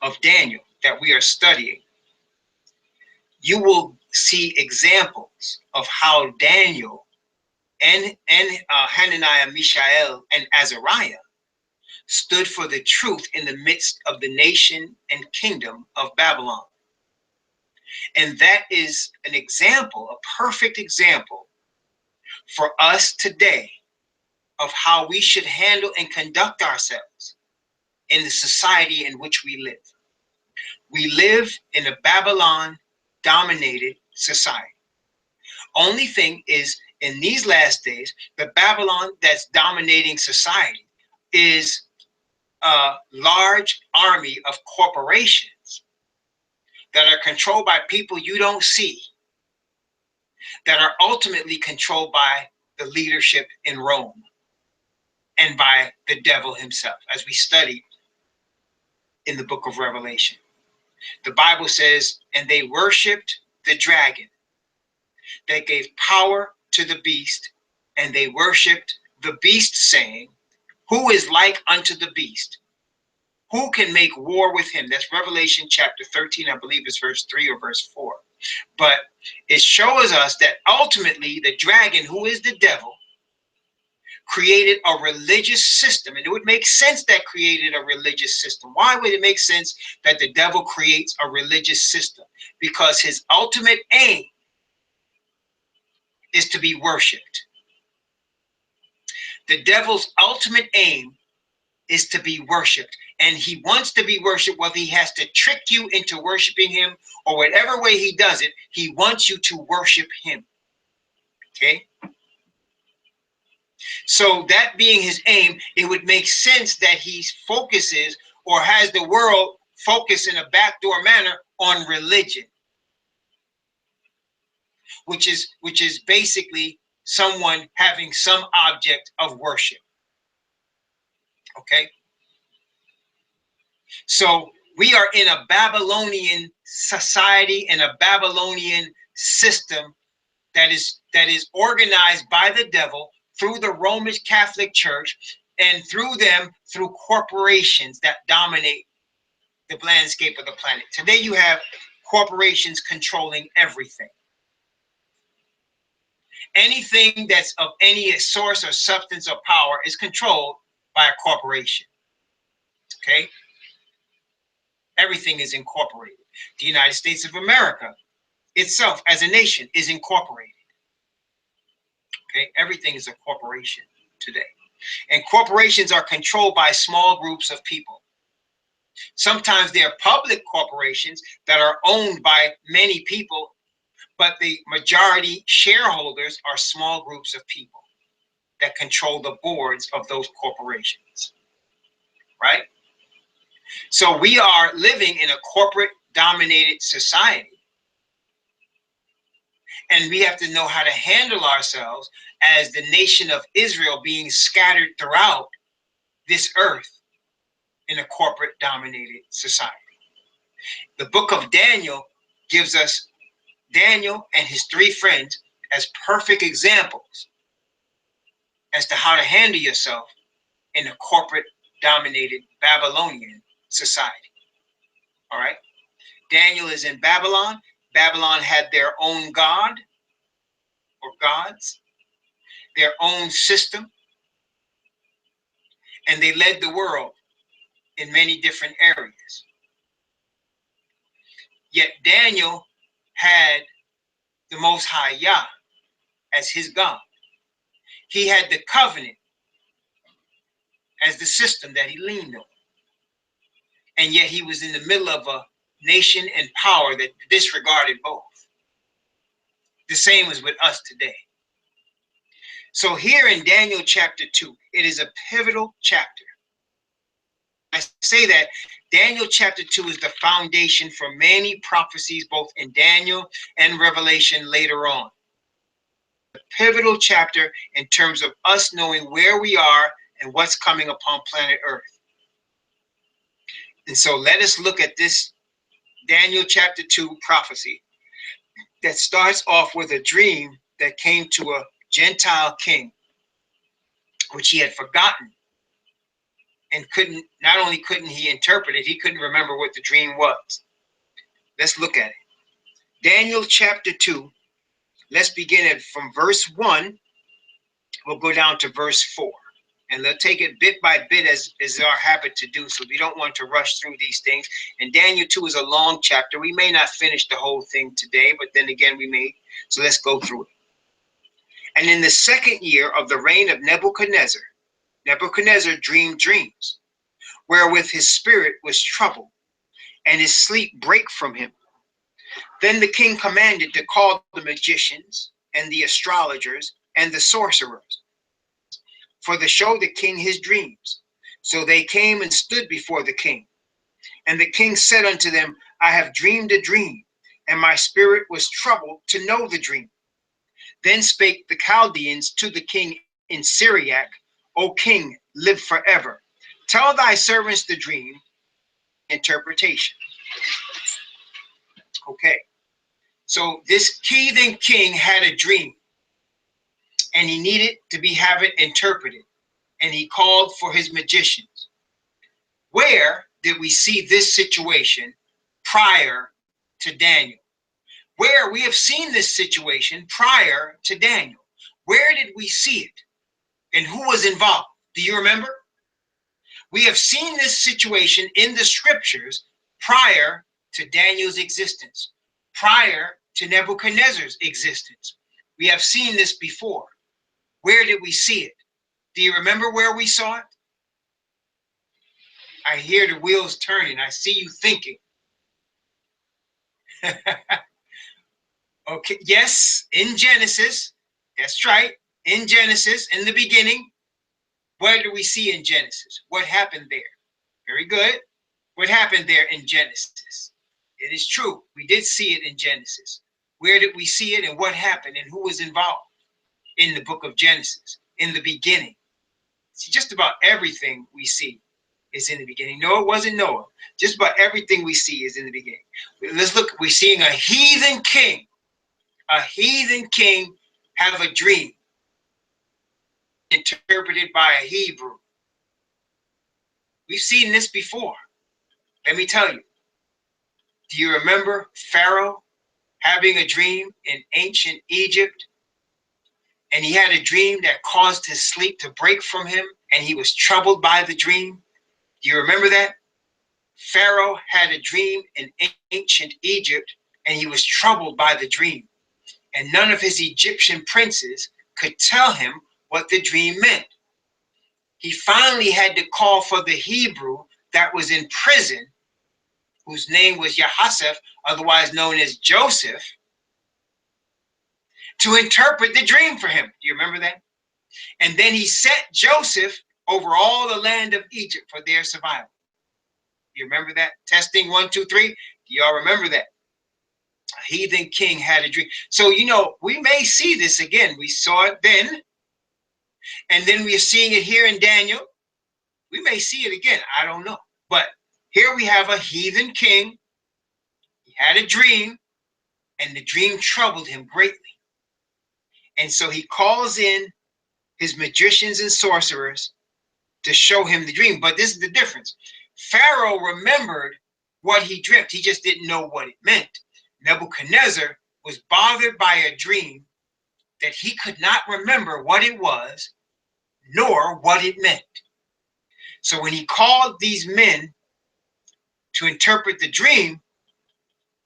of Daniel that we are studying, you will see examples of how Daniel and Hananiah, Mishael, and Azariah stood for the truth in the midst of the nation and kingdom of Babylon. And that is an example, a perfect example for us today of how we should handle and conduct ourselves in the society in which we live. We live in a Babylon-dominated society. Only thing is, in these last days, the Babylon that's dominating society is a large army of corporations that are controlled by people you don't see, that are ultimately controlled by the leadership in Rome and by the devil himself, as we study in the book of Revelation. The Bible says, and they worshiped the dragon. They gave power to the beast, and they worshiped the beast, saying, who is like unto the beast? Who can make war with him? That's Revelation chapter 13, I believe it's verse 3 or verse 4. But it shows us that ultimately the dragon, who is the devil, created a religious system. And it would make sense that created a religious system. Why would it make sense that the devil creates a religious system? Because his ultimate aim is to be worshipped. The devil's ultimate aim is to be worshipped. And he wants to be worshipped, whether he has to trick you into worshiping him or whatever way he does it, he wants you to worship him. Okay? So that being his aim, it would make sense that he focuses or has the world focus in a backdoor manner on religion, which is basically someone having some object of worship. Okay? So we are in a Babylonian society and a Babylonian system that is organized by the devil through the Roman Catholic Church and through corporations that dominate the landscape of the planet. Today you have corporations controlling everything. Anything that's of any source or substance or power is controlled by a corporation. Okay? Everything is incorporated. The United States of America itself as a nation is incorporated. Okay? Everything is a corporation today. And corporations are controlled by small groups of people. Sometimes they're public corporations that are owned by many people, but the majority shareholders are small groups of people that control the boards of those corporations, right? So we are living in a corporate dominated society, and we have to know how to handle ourselves as the nation of Israel being scattered throughout this earth in a corporate dominated society. The book of Daniel gives us Daniel and his three friends as perfect examples as to how to handle yourself in a corporate dominated Babylonian society. All right. Daniel is in Babylon. Babylon had their own god or gods, their own system, and they led the world in many different areas. Yet Daniel had the Most High Yah as his God. He had the covenant as the system that he leaned on. And yet he was in the middle of a nation and power that disregarded both. The same is with us today. So here in Daniel chapter 2, it is a pivotal chapter. I say that Daniel chapter 2 is the foundation for many prophecies, both in Daniel and Revelation later on. A pivotal chapter in terms of us knowing where we are and what's coming upon planet Earth. And so let us look at this Daniel chapter 2 prophecy that starts off with a dream that came to a Gentile king, which he had forgotten. and not only couldn't he interpret it, he couldn't remember what the dream was. Let's look at it. Daniel chapter 2. Let's begin from verse 1. We'll go down to verse 4. And let's take it bit by bit as our habit to do. So we don't want to rush through these things. And Daniel 2 is a long chapter. We may not finish the whole thing today, but then again we may. So let's go through it. And in the second year of the reign of Nebuchadnezzar, Nebuchadnezzar dreamed dreams, wherewith his spirit was troubled, and his sleep brake from him. Then the king commanded to call the magicians and the astrologers and the sorcerers, for to show the king his dreams. So they came and stood before the king. And the king said unto them, I have dreamed a dream, and my spirit was troubled to know the dream. Then spake the Chaldeans to the king in Syriac, O king, live forever. Tell thy servants the dream, interpretation. Okay, so this heathen king had a dream, and he needed to have it interpreted, and he called for his magicians. Where did we see this situation prior to Daniel? Where we have seen this situation prior to Daniel. Where did we see it? And who was involved? Do you remember? We have seen this situation in the scriptures prior to Daniel's existence, prior to Nebuchadnezzar's existence. We have seen this before. Where did we see it? Do you remember where we saw it? I hear the wheels turning. I see you thinking. Okay, yes, in Genesis. That's right. In Genesis, in the beginning. What do we see in Genesis? What happened there? Very good. What happened there in Genesis? It is true. We did see it in Genesis. Where did we see it and what happened and who was involved in the book of Genesis? In the beginning. See, just about everything we see is in the beginning. No, it wasn't Noah. Just about everything we see is in the beginning. Let's look. We're seeing a heathen king. A heathen king have a dream interpreted by a Hebrew. We've seen this before. Let me tell you. Do you remember Pharaoh having a dream in ancient Egypt? And he had a dream that caused his sleep to break from him, and he was troubled by the dream. Do you remember that? Pharaoh had a dream in ancient Egypt, and he was troubled by the dream. And none of his Egyptian princes could tell him what the dream meant. He finally had to call for the Hebrew that was in prison, whose name was Yahaseph, otherwise known as Joseph, to interpret the dream for him. Do you remember that? And then he set Joseph over all the land of Egypt for their survival. Do you remember that? Testing 1, 2, 3. Do y'all remember that? A heathen king had a dream. So, you know, we may see this again. We saw it then, and then we're seeing it here in Daniel. We may see it again. I don't know. But here we have a heathen king. He had a dream, and the dream troubled him greatly. And so he calls in his magicians and sorcerers to show him the dream. But this is the difference. Pharaoh remembered what he dreamt. He just didn't know what it meant. Nebuchadnezzar was bothered by a dream that he could not remember what it was, nor what it meant. So when he called these men to interpret the dream,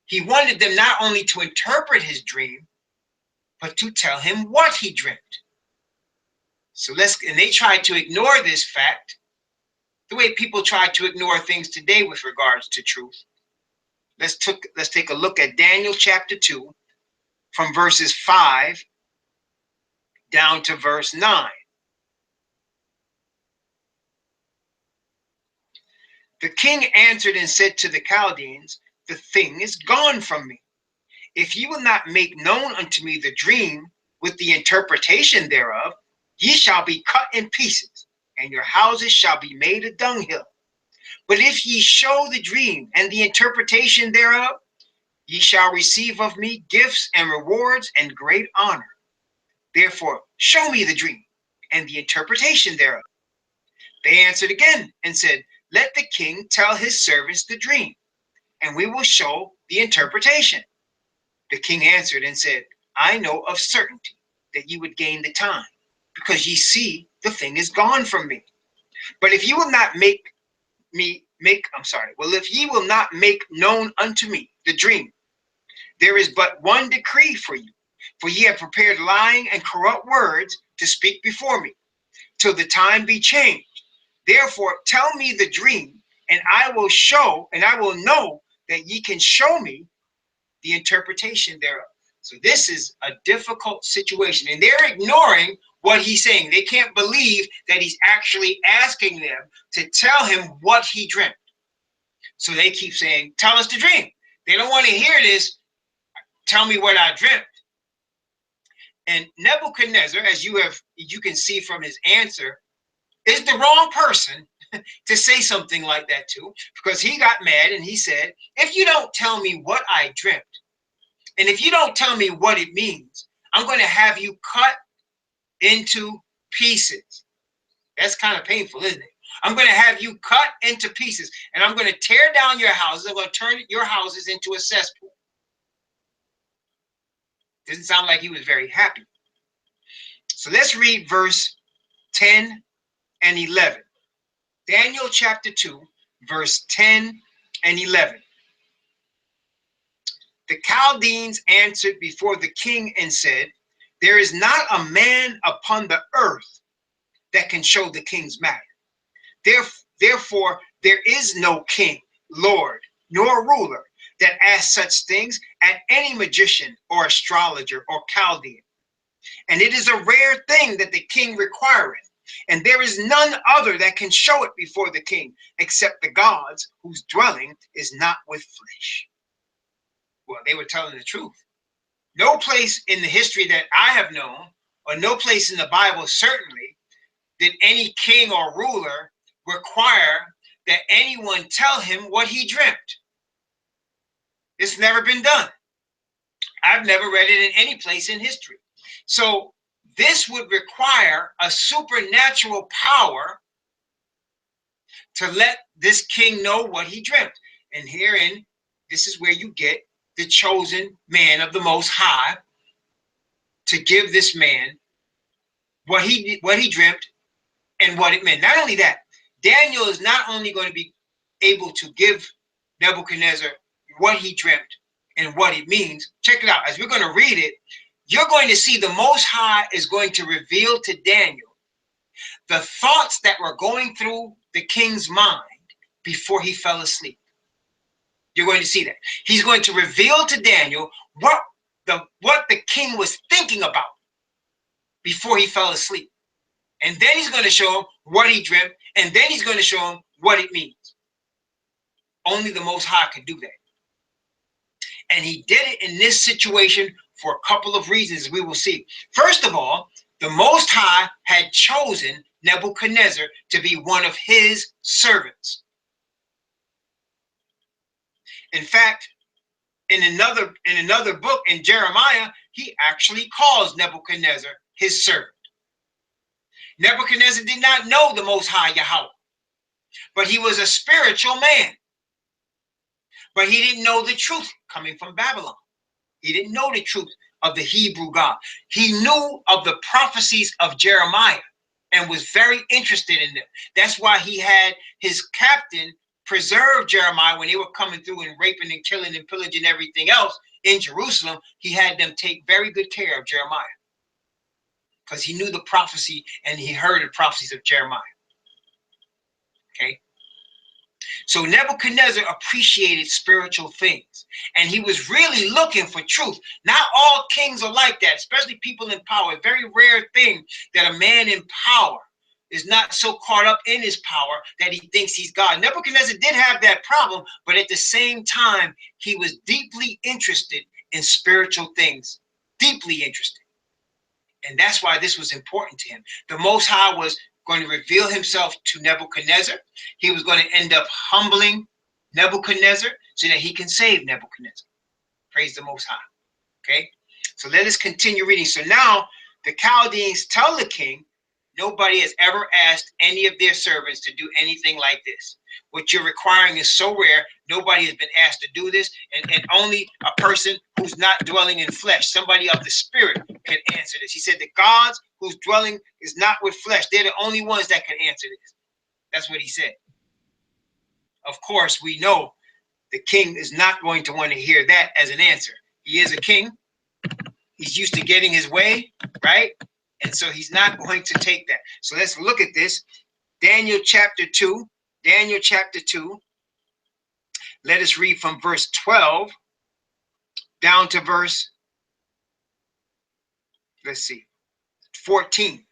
he wanted them not only to interpret his dream, but to tell him what he dreamt. So and they tried to ignore this fact, the way people try to ignore things today with regards to truth. Let's take a look at Daniel chapter 2 from verses 5 down to verse 9. The king answered and said to the Chaldeans, the thing is gone from me. If ye will not make known unto me the dream with the interpretation thereof, ye shall be cut in pieces, and your houses shall be made a dunghill. But if ye show the dream and the interpretation thereof, ye shall receive of me gifts and rewards and great honor. Therefore, show me the dream and the interpretation thereof. They answered again and said, let the king tell his servants the dream, and we will show the interpretation. The king answered and said, I know of certainty that ye would gain the time, because ye see the thing is gone from me. But if ye will not if ye will not make known unto me the dream, there is but one decree for you, for ye have prepared lying and corrupt words to speak before me, till the time be changed. Therefore tell me the dream, and I will know that ye can show me the interpretation thereof. So this is a difficult situation, and they're ignoring what he's saying. They can't believe that he's actually asking them to tell him what he dreamt. So they keep saying, tell us the dream. They don't want to hear this, tell me what I dreamt. And Nebuchadnezzar, as you can see from his answer, is the wrong person to say something like that to, because he got mad and he said, if you don't tell me what I dreamt, and if you don't tell me what it means, I'm going to have you cut into pieces. That's kind of painful, isn't it? I'm going to have you cut into pieces, and I'm going to tear down your houses. I'm going to turn your houses into a cesspool. Doesn't sound like he was very happy. So let's read verse 10 and 11. Daniel chapter 2, verse 10 and 11. The Chaldeans answered before the king and said, there is not a man upon the earth that can show the king's matter. Therefore, there is no king, lord, nor ruler that asks such things at any magician or astrologer or Chaldean. And it is a rare thing that the king requireth, and there is none other that can show it before the king, except the gods whose dwelling is not with flesh. Well, they were telling the truth. No place in the history that I have known, or no place in the Bible certainly, did any king or ruler require that anyone tell him what he dreamt. It's never been done. I've never read it in any place in history. So this would require a supernatural power to let this king know what he dreamt. And herein, this is where you get the chosen man of the Most High to give this man what he dreamt and what it meant. Not only that, Daniel is not only going to be able to give Nebuchadnezzar what he dreamt and what it means. Check it out. As we're going to read it, you're going to see the Most High is going to reveal to Daniel the thoughts that were going through the king's mind before he fell asleep. You're going to see that. He's going to reveal to Daniel what the king was thinking about before he fell asleep. And then he's going to show him what he dreamt, and then he's going to show him what it means. Only the Most High could do that. And he did it in this situation for a couple of reasons we will see. First of all, the Most High had chosen Nebuchadnezzar to be one of his servants. In fact, in another book in Jeremiah, he actually calls Nebuchadnezzar his servant. Nebuchadnezzar did not know the Most High Yahweh, but he was a spiritual man. But he didn't know the truth coming from Babylon. He didn't know the truth of the Hebrew God. He knew of the prophecies of Jeremiah and was very interested in them. That's why he had his captain preserve Jeremiah when they were coming through and raping and killing and pillaging everything else in Jerusalem. He had them take very good care of Jeremiah because he knew the prophecy and he heard the prophecies of Jeremiah. Okay. So Nebuchadnezzar appreciated spiritual things, and he was really looking for truth. Not all kings are like that, especially people in power. A very rare thing that a man in power is not so caught up in his power that he thinks he's God. Nebuchadnezzar did have that problem, but at the same time, he was deeply interested in spiritual things, deeply interested. And that's why this was important to him. The Most High was going to reveal himself to Nebuchadnezzar. He was going to end up humbling Nebuchadnezzar so that he can save Nebuchadnezzar. Praise the Most High. Okay, so let us continue reading. So now the Chaldeans tell the king Nobody has ever asked any of their servants to do anything like this. What you're requiring is so rare. Nobody has been asked to do this, and only a person who's not dwelling in flesh, somebody of the spirit, can answer this. He said the gods whose dwelling is not with flesh, they're the only ones that can answer this. That's what he said. Of course, we know the king is not going to want to hear that as an answer. He is a king. He's used to getting his way, right? And so he's not going to take that. So let's look at this. Daniel chapter 2. Daniel chapter 2. Let us read from verse 12 down to verse, let's see, 14.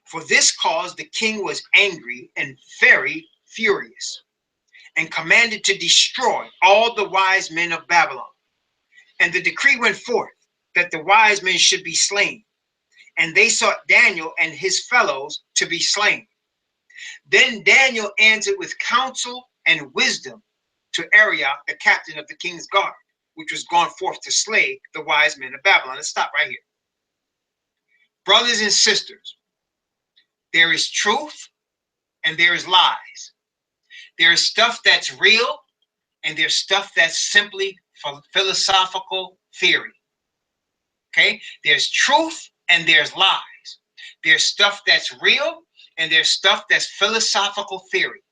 For this cause the king was angry and very furious, and commanded to destroy all the wise men of Babylon. And the decree went forth that the wise men should be slain. And they sought Daniel and his fellows to be slain. Then Daniel answered with counsel and wisdom to Arioch, the captain of the king's guard, which was gone forth to slay the wise men of Babylon. Let's stop right here. Brothers and sisters, there is truth and there is lies. There is stuff that's real and there's stuff that's simply philosophical theory. Okay? There's truth and there's lies. There's stuff that's real and there's stuff that's philosophical theory.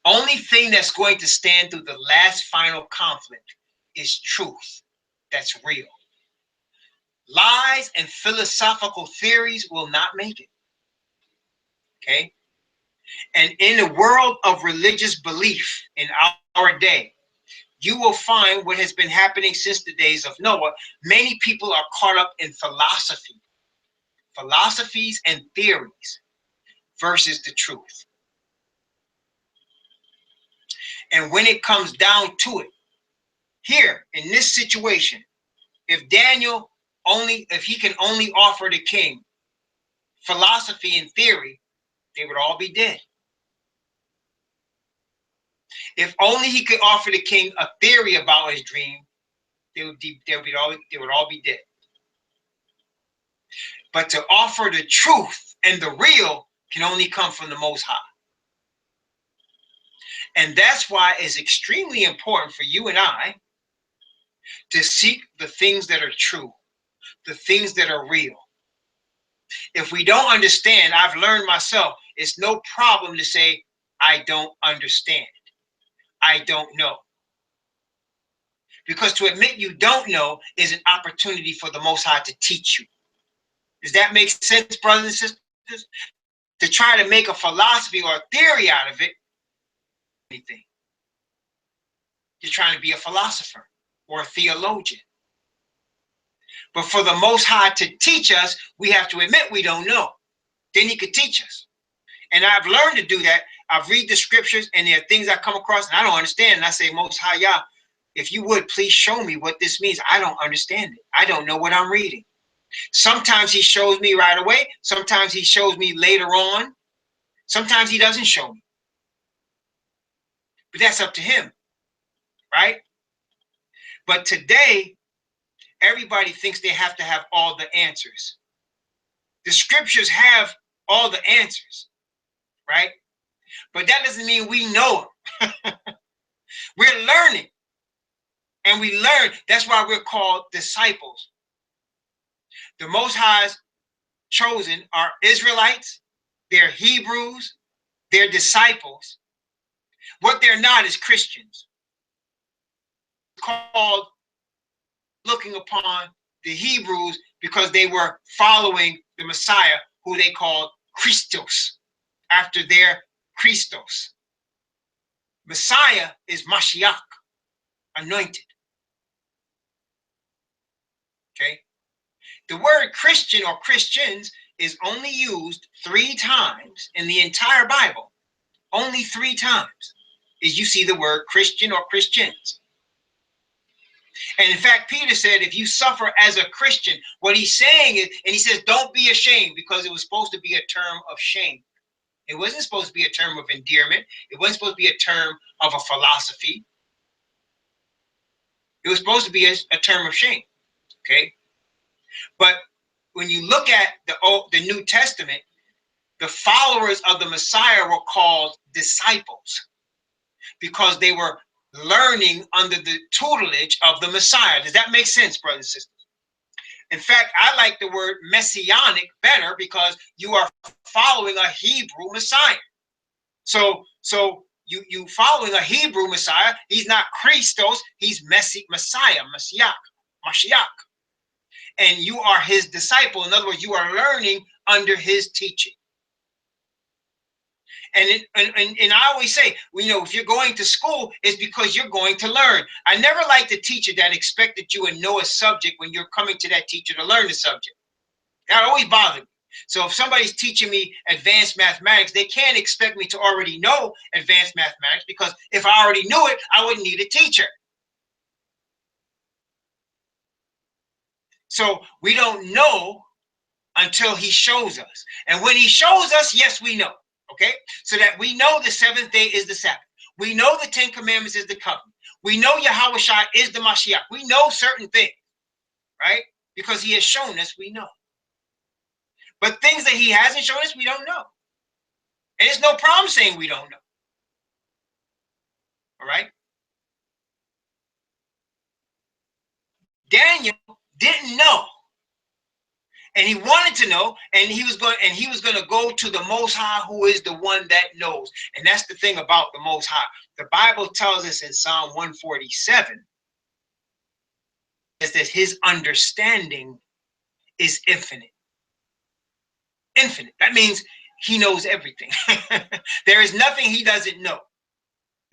Only thing that's going to stand through the last final conflict is truth that's real. Lies and philosophical theories will not make it. Okay? And in the world of religious belief in our day, you will find what has been happening since the days of Noah. Many people are caught up in philosophies and theories versus the truth. And when it comes down to it, here in this situation, if he can only offer the king philosophy and theory, they would all be dead. If only he could offer the king a theory about his dream, they would all be dead. But to offer the truth and the real can only come from the Most High. And that's why it's extremely important for you and I to seek the things that are true, the things that are real. If we don't understand, I've learned myself, it's no problem to say, I don't understand. I don't know. Because to admit you don't know is an opportunity for the Most High to teach you. Does that make sense, brothers and sisters? To try to make a philosophy or a theory out of it, anything. You're trying to be a philosopher or a theologian. But for the Most High to teach us, we have to admit we don't know. Then he could teach us. And I've learned to do that. I've read the scriptures and there are things I come across and I don't understand. And I say, Most High Yah, if you would, please show me what this means. I don't understand it. I don't know what I'm reading. Sometimes he shows me right away. Sometimes he shows me later on. Sometimes he doesn't show me. But that's up to him, right? But today, everybody thinks they have to have all the answers. The scriptures have all the answers, right? But that doesn't mean we know them. We're learning. And we learn. That's why we're called disciples. The Most High's chosen are Israelites, they're Hebrews, they're disciples. What they're not is Christians. It's called looking upon the Hebrews because they were following the Messiah, who they called Christos, after their Christos. Messiah is Mashiach, anointed. Okay? The word Christian or Christians is only used 3 times in the entire Bible. Only 3 times is you see the word Christian or Christians. And in fact, Peter said, if you suffer as a Christian, what he's saying is, and he says, don't be ashamed, because it was supposed to be a term of shame. It wasn't supposed to be a term of endearment. It wasn't supposed to be a term of a philosophy. It was supposed to be a term of shame. Okay? But when you look at the New Testament, the followers of the Messiah were called disciples because they were learning under the tutelage of the Messiah. Does that make sense, brothers and sisters? In fact, I like the word messianic better because you are following a Hebrew Messiah. So you following a Hebrew Messiah. He's not Christos, he's Messiah, Mashiach. And you are his disciple. In other words, you are learning under his teaching. And I always say, you know, if you're going to school, it's because you're going to learn. I never liked a teacher that expected you to know a subject when you're coming to that teacher to learn the subject. That always bothered me. So if somebody's teaching me advanced mathematics, they can't expect me to already know advanced mathematics, because if I already knew it, I wouldn't need a teacher. So we don't know until he shows us. And when he shows us, yes, we know. Okay, so that we know the seventh day is the Sabbath. We know the 10 Commandments is the covenant. We know Yahweh Shai is the Mashiach. We know certain things, right? Because he has shown us, we know. But things that he hasn't shown us, we don't know. And there's no problem saying we don't know. All right? Daniel didn't know. And he wanted to know, and he was going to go to the Most High, who is the one that knows. And that's the thing about the Most High. The Bible tells us in Psalm 147 is that his understanding is infinite. Infinite. That means he knows everything. There is nothing he doesn't know.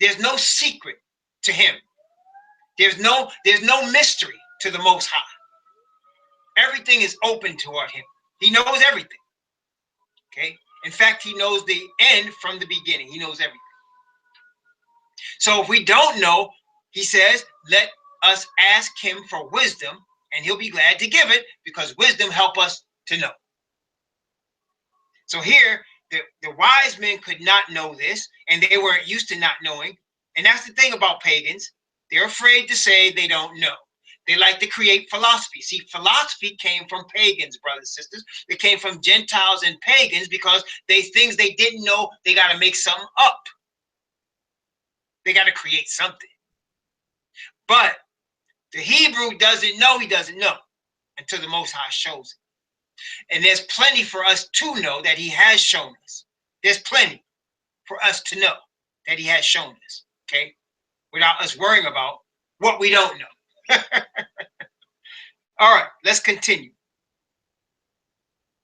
There's no secret to him. There's no mystery to the Most High. Everything is open toward him. He knows everything. Okay. In fact, he knows the end from the beginning. He knows everything. So if we don't know, he says, let us ask him for wisdom, and he'll be glad to give it, because wisdom helps us to know. So here, the wise men could not know this, and they weren't used to not knowing. And that's the thing about pagans. They're afraid to say they don't know. They like to create philosophy. See, philosophy came from pagans, brothers and sisters. It came from Gentiles and pagans, because things they didn't know, they got to make something up. They got to create something. But the Hebrew doesn't know he doesn't know until the Most High shows it. And there's plenty for us to know that he has shown us. There's plenty for us to know that he has shown us, okay? Without us worrying about what we don't know. All right, let's continue.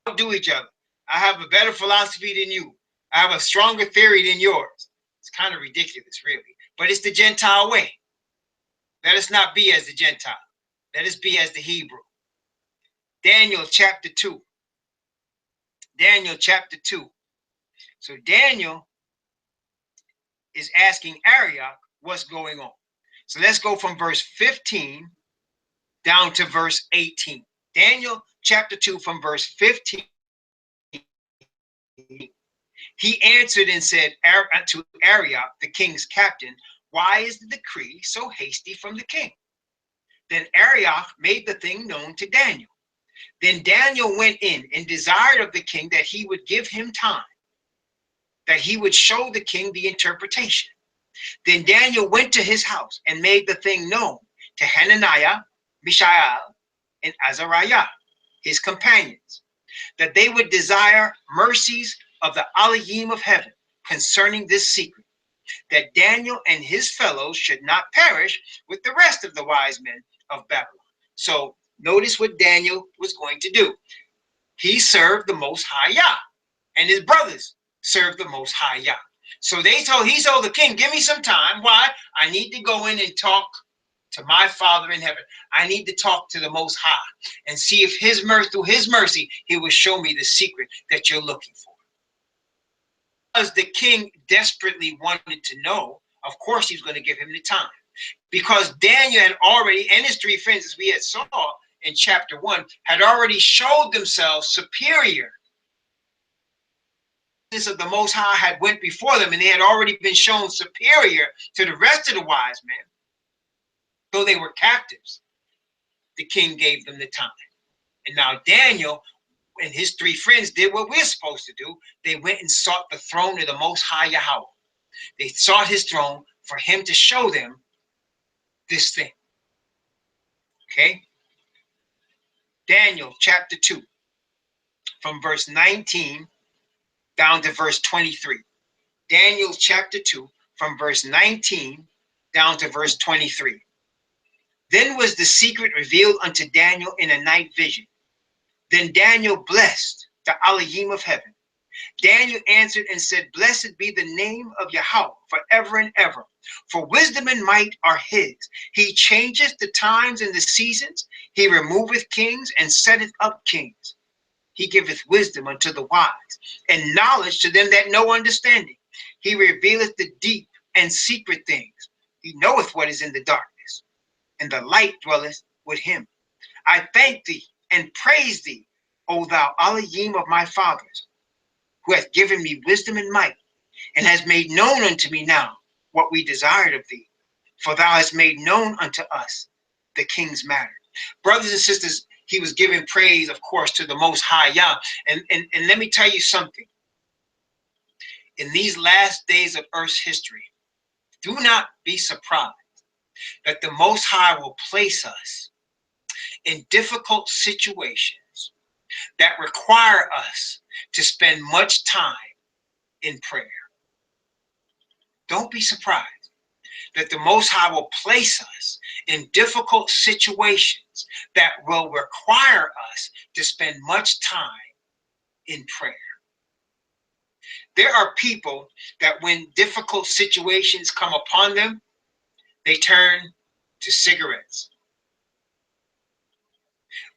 Don't do each other. I have a better philosophy than you. I have a stronger theory than yours. It's kind of ridiculous, really. But it's the Gentile way. Let us not be as the Gentile. Let us be as the Hebrew. Daniel chapter 2. Daniel chapter 2. So Daniel is asking Arioch what's going on. So let's go from verse 15 down to verse 18. Daniel chapter 2 from verse 15. He answered and said to Arioch, the king's captain, why is the decree so hasty from the king? Then Arioch made the thing known to Daniel. Then Daniel went in and desired of the king that he would give him time, that he would show the king the interpretation. Then Daniel went to his house and made the thing known to Hananiah, Mishael, and Azariah, his companions, that they would desire mercies of the Elohim of heaven concerning this secret, that Daniel and his fellows should not perish with the rest of the wise men of Babylon. So notice what Daniel was going to do. He served the Most High Yah, and his brothers served the Most High Yah. So he told the king, give me some time. Why? I need to go in and talk to my Father in heaven. I need to talk to the Most High and see if through his mercy, he will show me the secret that you're looking for. As the king desperately wanted to know, of course he's going to give him the time, because Daniel had already, and his three friends, as we had saw in chapter 1, had already showed themselves superior. Of the Most High had went before them, and they had already been shown superior to the rest of the wise men. Though they were captives, the king gave them the time. And now Daniel and his three friends did what we're supposed to do. They went and sought the throne of the Most High Yahweh. They sought his throne for him to show them this thing. Okay? Daniel chapter 2, from verse 19 down to verse 23. Daniel chapter 2, from verse 19 down to verse 23. Then was the secret revealed unto Daniel in a night vision. Then Daniel blessed the Elohim of heaven. Daniel answered and said, Blessed be the name of Yahweh forever and ever. For wisdom and might are his. He changeth the times and the seasons. He removeth kings and setteth up kings. He giveth wisdom unto the wise, and knowledge to them that know understanding. He revealeth the deep and secret things. He knoweth what is in the darkness, and the light dwelleth with him. I thank thee and praise thee, O thou Elohim of my fathers, who hath given me wisdom and might, and has made known unto me now what we desired of thee. For thou hast made known unto us the king's matter. Brothers and sisters, he was giving praise, of course, to the Most High Yah. And let me tell you something. In these last days of Earth's history, do not be surprised that the Most High will place us in difficult situations that require us to spend much time in prayer. Don't be surprised that the Most High will place us in difficult situations that will require us to spend much time in prayer. There are people that when difficult situations come upon them, they turn to cigarettes,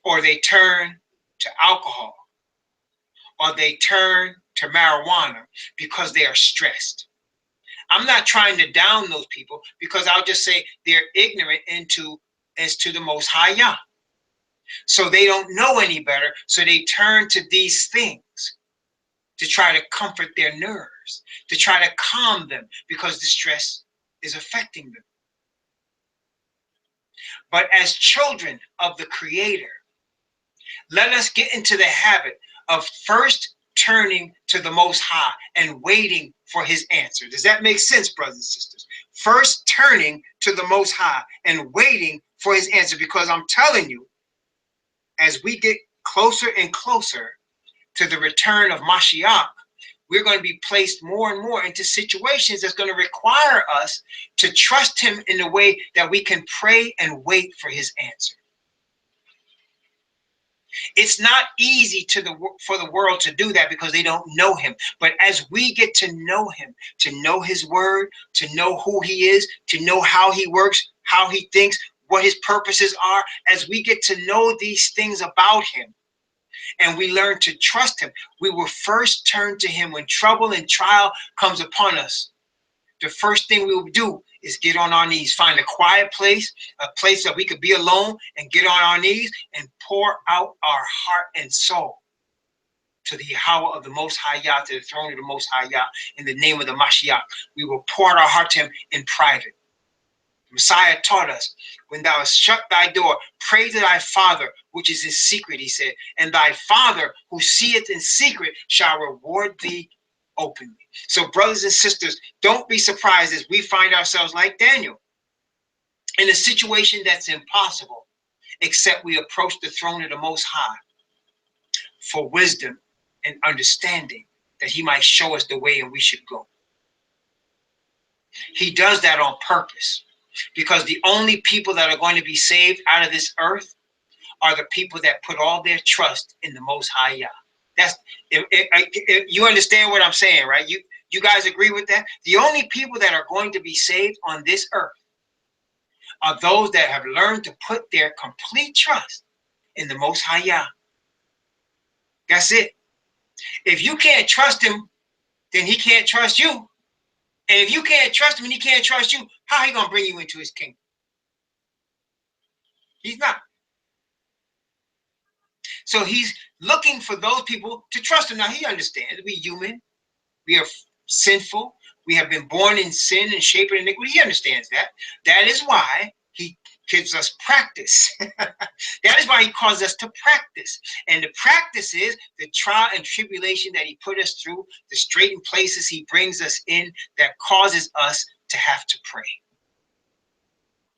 or they turn to alcohol, or they turn to marijuana because they are stressed. I'm not trying to down those people, because I'll just say they're ignorant as to the Most High Yah. So they don't know any better, so they turn to these things to try to comfort their nerves, to try to calm them, because the stress is affecting them. But as children of the Creator, let us get into the habit of first turning to the Most High and waiting for his answer. Does that make sense, brothers and sisters? First turning to the Most High and waiting for his answer, because I'm telling you, as we get closer and closer to the return of Mashiach, we're going to be placed more and more into situations that's going to require us to trust him in a way that we can pray and wait for his answer. It's not easy for the world to do that, because they don't know him. But as we get to know him, to know his word, to know who he is, to know how he works, how he thinks, what his purposes are, as we get to know these things about him, and we learn to trust him, we will first turn to him when trouble and trial comes upon us. The first thing we will do is get on our knees, find a quiet place, a place that we could be alone, and get on our knees and pour out our heart and soul to the Yahweh of the Most High Yah, to the throne of the Most High Yah, in the name of the Mashiach. We will pour out our heart to him in private. Messiah taught us, when thou hast shut thy door, pray to thy Father which is in secret, he said, and thy Father who seeth in secret shall reward thee openly. So brothers and sisters, don't be surprised as we find ourselves like Daniel in a situation that's impossible, except we approach the throne of the Most High for wisdom and understanding, that he might show us the way in we should go. He does that on purpose, because the only people that are going to be saved out of this earth are the people that put all their trust in the Most High Yah. That's if you understand what I'm saying, right? You guys agree with that? The only people that are going to be saved on this earth are those that have learned to put their complete trust in the Most High Yah. That's it. If you can't trust him, then he can't trust you. And if you can't trust him and he can't trust you, how he gonna bring you into his kingdom? He's not. So he's looking for those people to trust him. Now he understands we're human, we are sinful, we have been born in sin and shaped in iniquity. He understands that. That is why he gives us practice. That is why he calls us to practice. And the practice is the trial and tribulation that he put us through, the straightened places he brings us in that causes us to have to pray.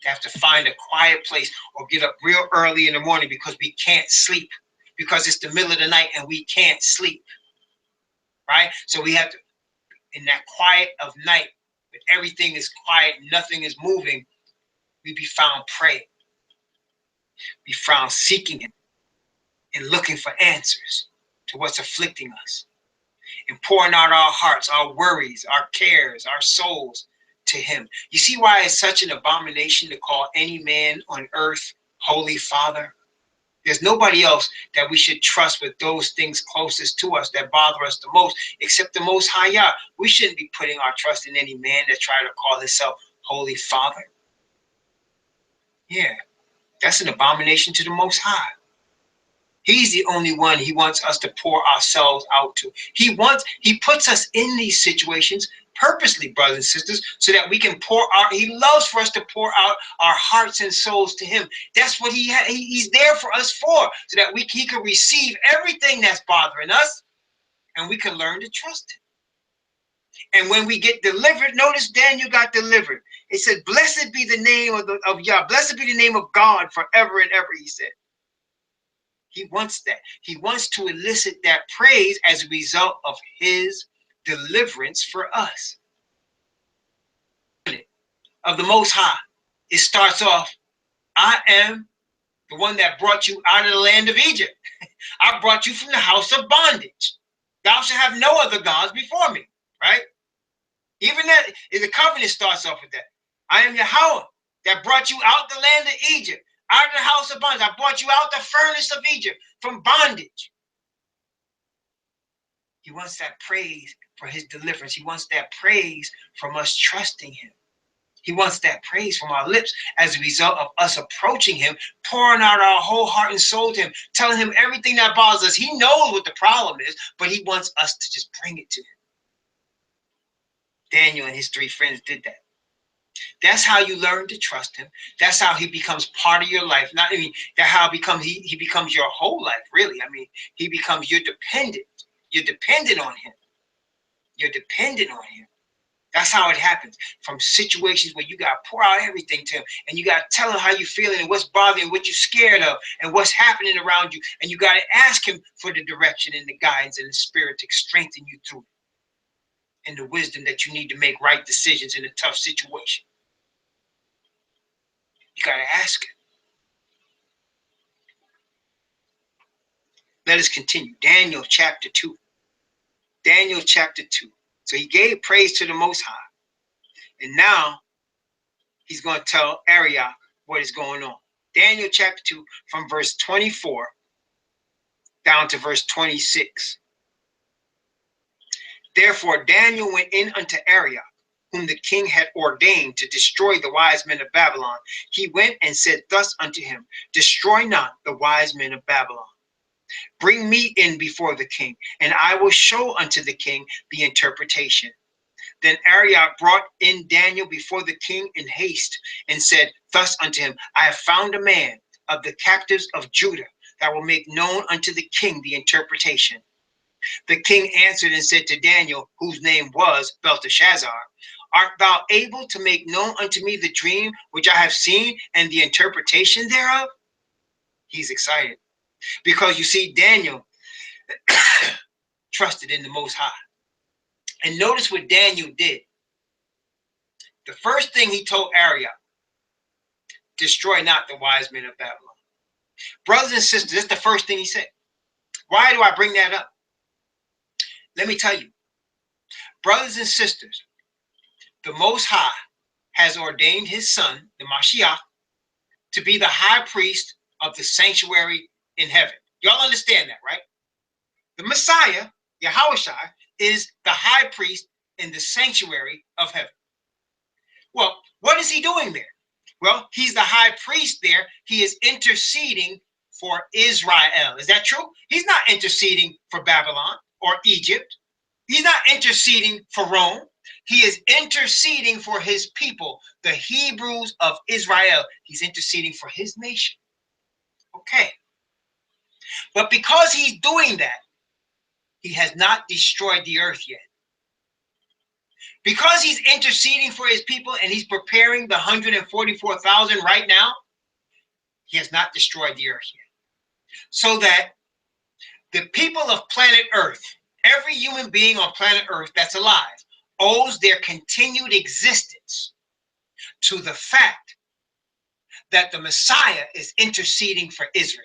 To have to find a quiet place or get up real early in the morning because we can't sleep, because it's the middle of the night and we can't sleep, right? So we have to, in that quiet of night, when everything is quiet, nothing is moving, we be found praying. Be found seeking him and looking for answers to what's afflicting us and pouring out our hearts, our worries, our cares, our souls to him. You see why it's such an abomination to call any man on earth Holy Father? There's nobody else that we should trust with those things closest to us that bother us the most, except the Most High Yah. We shouldn't be putting our trust in any man that try to call himself Holy Father. Yeah, that's an abomination to the Most High. He's the only one he wants us to pour ourselves out to. He puts us in these situations purposely, brothers and sisters, so that we can he loves for us to pour out our hearts and souls to him. That's what he's there for us for, so that he can receive everything that's bothering us and we can learn to trust him. And when we get delivered, notice Daniel got delivered. It said, blessed be the name of Yah, blessed be the name of God forever and ever, he said. He wants that. He wants to elicit that praise as a result of his deliverance for us. Of the Most High, it starts off, I am the one that brought you out of the land of Egypt. I brought you from the house of bondage. Thou shalt have no other gods before me, right? Even that, the covenant starts off with that. I am Yahweh that brought you out the land of Egypt, out of the house of bondage. I brought you out the furnace of Egypt from bondage. He wants that praise for his deliverance. He wants that praise from us trusting him. He wants that praise from our lips as a result of us approaching him, pouring out our whole heart and soul to him, telling him everything that bothers us. He knows what the problem is, but he wants us to just bring it to him. Daniel and his 3 friends did that. That's how you learn to trust him. That's how he becomes part of your life. Not, I mean, that's how he becomes your whole life, really. I mean, he becomes your dependent. You're dependent on him. You're dependent on him. That's how it happens. From situations where you got to pour out everything to him, and you got to tell him how you're feeling and what's bothering you, what you're scared of, and what's happening around you. And you got to ask him for the direction and the guidance and the spirit to strengthen you through it, and the wisdom that you need to make right decisions in a tough situation. You got to ask him. Let us continue. Daniel chapter 2. Daniel chapter 2. So he gave praise to the Most High. And now he's going to tell Arioch what is going on. Daniel chapter 2 from verse 24 down to verse 26. Therefore Daniel went in unto Arioch, whom the king had ordained to destroy the wise men of Babylon. He went and said thus unto him, destroy not the wise men of Babylon. Bring me in before the king, and I will show unto the king the interpretation. Then Arioch brought in Daniel before the king in haste, and said thus unto him, I have found a man of the captives of Judah that will make known unto the king the interpretation. The king answered and said to Daniel, whose name was Belteshazzar, art thou able to make known unto me the dream which I have seen and the interpretation thereof? He's excited because you see, Daniel trusted in the Most High. And notice what Daniel did. The first thing he told Arioch, destroy not the wise men of Babylon. Brothers and sisters, that's the first thing he said. Why do I bring that up? Let me tell you. Brothers and sisters, the Most High has ordained his son, the Mashiach, to be the high priest of the sanctuary in heaven. Y'all understand that, right? The Messiah, Yahushua, is the high priest in the sanctuary of heaven. Well, what is he doing there? Well, he's the high priest there. He is interceding for Israel. Is that true? He's not interceding for Babylon or Egypt. He's not interceding for Rome. He is interceding for his people, the Hebrews of Israel. He's interceding for his nation. Okay. But because he's doing that, he has not destroyed the earth yet. Because he's interceding for his people and he's preparing the 144,000 right now, he has not destroyed the earth yet. So that the people of planet Earth, every human being on planet Earth that's alive, owes their continued existence to the fact that the Messiah is interceding for Israel.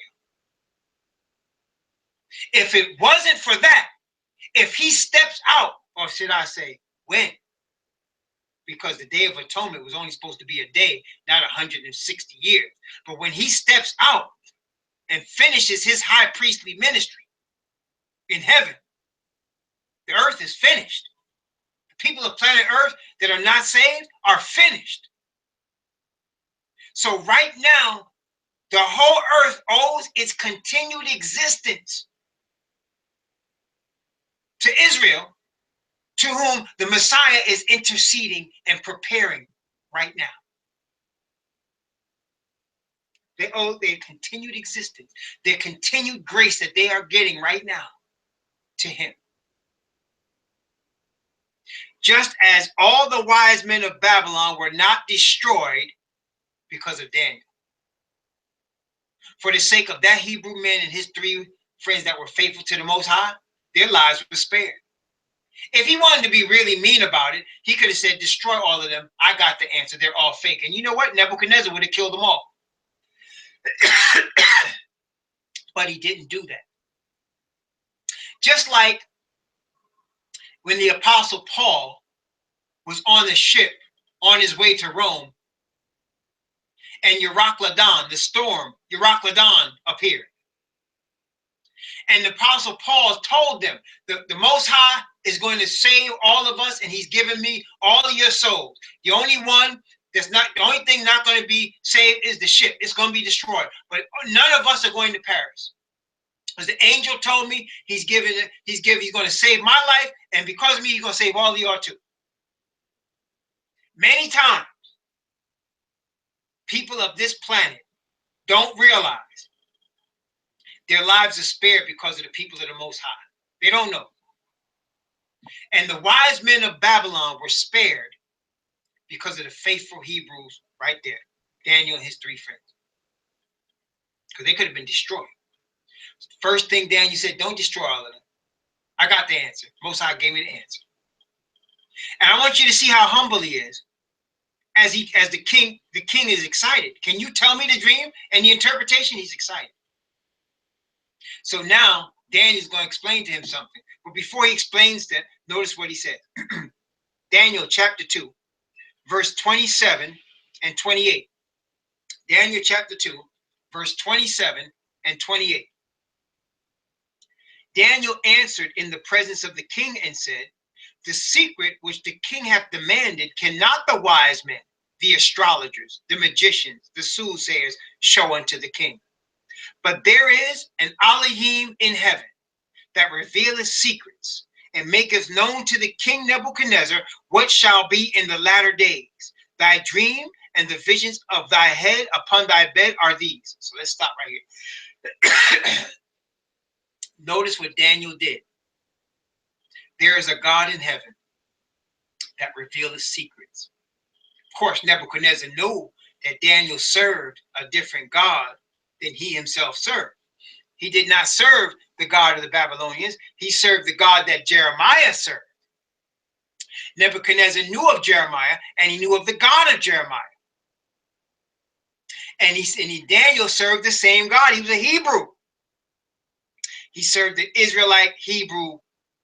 If it wasn't for that, if he steps out, or should I say, when? Because the Day of Atonement was only supposed to be a day, not 160 years. But when he steps out and finishes his high priestly ministry in heaven, the earth is finished. The people of planet Earth that are not saved are finished. So right now, the whole earth owes its continued existence to Israel, to whom the Messiah is interceding and preparing right now. They owe their continued existence, their continued grace that they are getting right now to him. Just as all the wise men of Babylon were not destroyed because of Daniel. For the sake of that Hebrew man and his 3 friends that were faithful to the Most High, their lives were spared. If he wanted to be really mean about it, he could have said, destroy all of them. I got the answer. They're all fake. And you know what? Nebuchadnezzar would have killed them all. But he didn't do that. Just like when the Apostle Paul was on the ship on his way to Rome, and Euroclydon, the storm, Euroclydon appeared. And the Apostle Paul told them, the Most High is going to save all of us, and he's given me all of your souls. The only thing not going to be saved is the ship. It's going to be destroyed. But none of us are going to perish. As the angel told me, he's going to save my life, and because of me, he's going to save all of y'all too. Many times, people of this planet don't realize their lives are spared because of the people of the Most High. They don't know. And the wise men of Babylon were spared because of the faithful Hebrews right there, Daniel and his 3 friends. Because they could have been destroyed. First thing Daniel said, don't destroy all of them. I got the answer. Most High gave me the answer. And I want you to see how humble he is. As the king is excited. Can you tell me the dream and the interpretation? He's excited. So now Daniel's going to explain to him something. But before he explains that, notice what he said. Daniel chapter 2, verse 27 and 28. Daniel chapter 2, verse 27 and 28. Daniel answered in the presence of the king and said, the secret which the king hath demanded cannot the wise men, the astrologers, the magicians, the soothsayers show unto the king. But there is an Elohim in heaven that revealeth secrets and maketh known to the king Nebuchadnezzar what shall be in the latter days. Thy dream and the visions of thy head upon thy bed are these. So let's stop right here. Notice what Daniel did. There is a God in heaven that revealeth secrets. Of course, Nebuchadnezzar knew that Daniel served a different God than he himself served. He did not serve the God of the Babylonians. He served the God that Jeremiah served. Nebuchadnezzar knew of Jeremiah, and he knew of the God of Jeremiah. And Daniel served the same God. He was a Hebrew. He served the Israelite Hebrew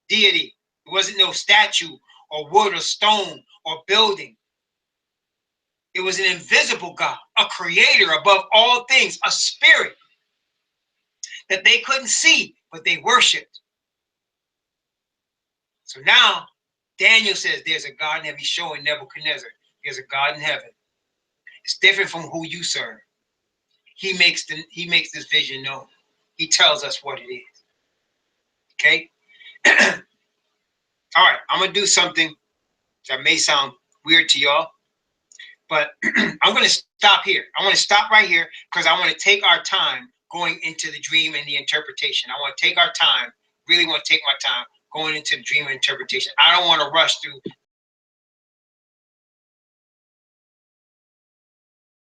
deity. It wasn't no statue or wood or stone or building. It was an invisible God, a creator above all things, a spirit that they couldn't see, but they worshiped. So now Daniel says there's a God in heaven. He's showing Nebuchadnezzar there's a God in heaven. It's different from who you serve. He makes this vision known. He tells us what it is. Okay? All right, I'm going to do something That may sound weird to y'all, but I'm going to stop here. I want to stop right here because I want to take our time going into the dream and the interpretation. I want to take our time, really want to take my time going into the dream and interpretation. I don't want to rush through